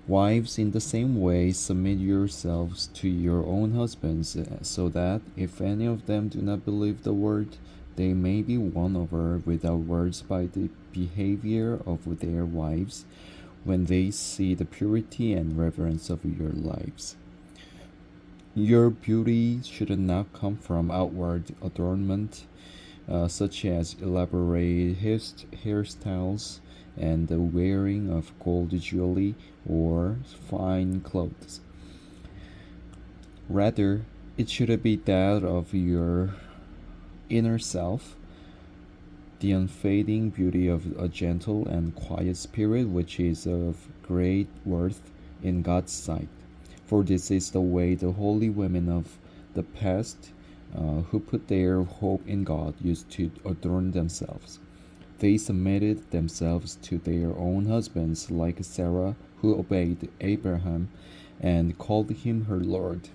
Wives, in the same way, submit yourselves to your own husbands, so that if any of them do not believe the word, they may be won over without words by the behavior of their wives, when they see the purity and reverence of your lives. Your beauty should not come from outward adornment, such as elaborate hairstyles and the wearing of gold jewelry or fine clothes. Rather, it should be that of your inner self, the unfading beauty of a gentle and quiet spirit, which is of great worth in God's sight. For this is the way the holy women of the past, who put their hope in God, used to adorn themselves. They submitted themselves to their own husbands, like Sarah, who obeyed Abraham and called him her Lord.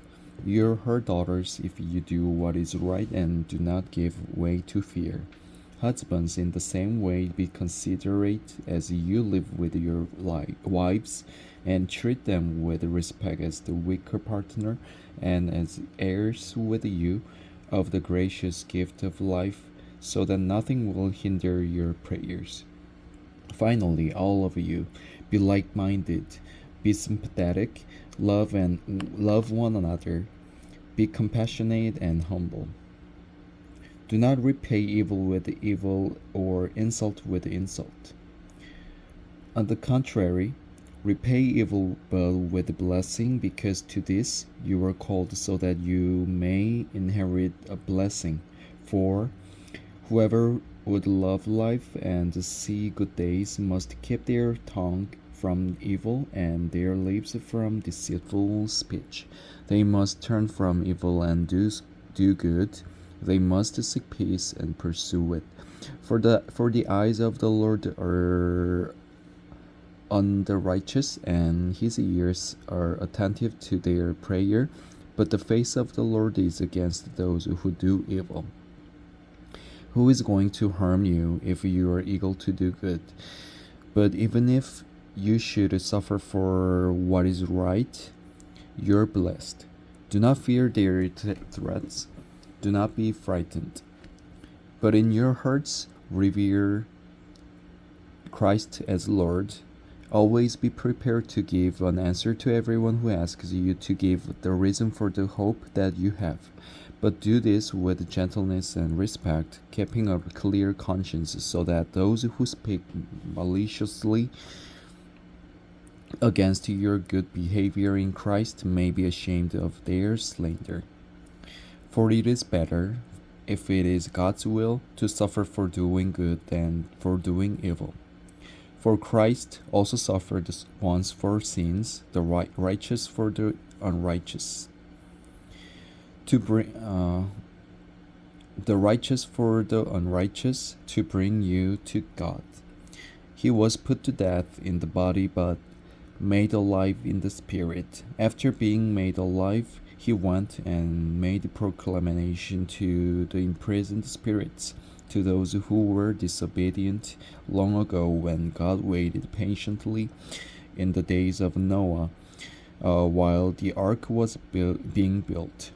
You're her daughters if you do what is right and do not give way to fear. Husbands, in the same way, be considerate as you live with your wives, and treat them with respect as the weaker partner and as heirs with you of the gracious gift of life, so that nothing will hinder your prayers. Finally, all of you, be like-minded, be sympathetic, love one another, be compassionate and humble. Do not repay evil with evil or insult with insult. On the contrary, repay evil but with blessing, because to this you were called, so that you may inherit a blessing. For whoever would love life and see good days must keep their tongue from evil and their lips from deceitful speech. They must turn from evil and do good. They must seek peace and pursue it. For the eyes of the Lord are on the righteous, and his ears are attentive to their prayer, but the face of the Lord is against those who do evil. Who is going to harm you if you are eager to do good? But even if you should suffer for what is right, you're blessed. Do not fear their threats. Do not be frightened. But in your hearts, revere Christ as Lord. Always be prepared to give an answer to everyone who asks you to give the reason for the hope that you have. But do this with gentleness and respect, keeping a clear conscience, so that those who speak maliciously against your good behavior in Christ may be ashamed of their slander. For it is better, if it is God's will, to suffer for doing good than for doing evil. For Christ also suffered once for sins, the righteous for the unrighteous, to bring the righteous for the unrighteous, to bring you to God. He was put to death in the body, but made alive in the spirit. After being made alive, he went and made proclamation to the imprisoned spirits, to those who were disobedient long ago, when God waited patiently in the days of Noah, while the ark was being built.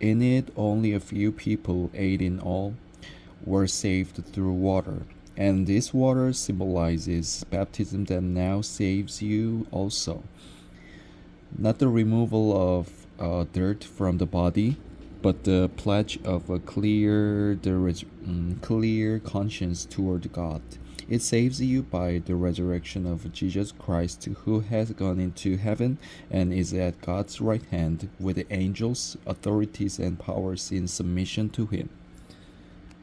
In it, only a few people, 8 in all, were saved through water. And this water symbolizes baptism that now saves you also. Not the removal of dirt from the body, but the pledge of a clear conscience toward God. It saves you by the resurrection of Jesus Christ, who has gone into heaven and is at God's right hand with the angels, authorities, and powers in submission to him.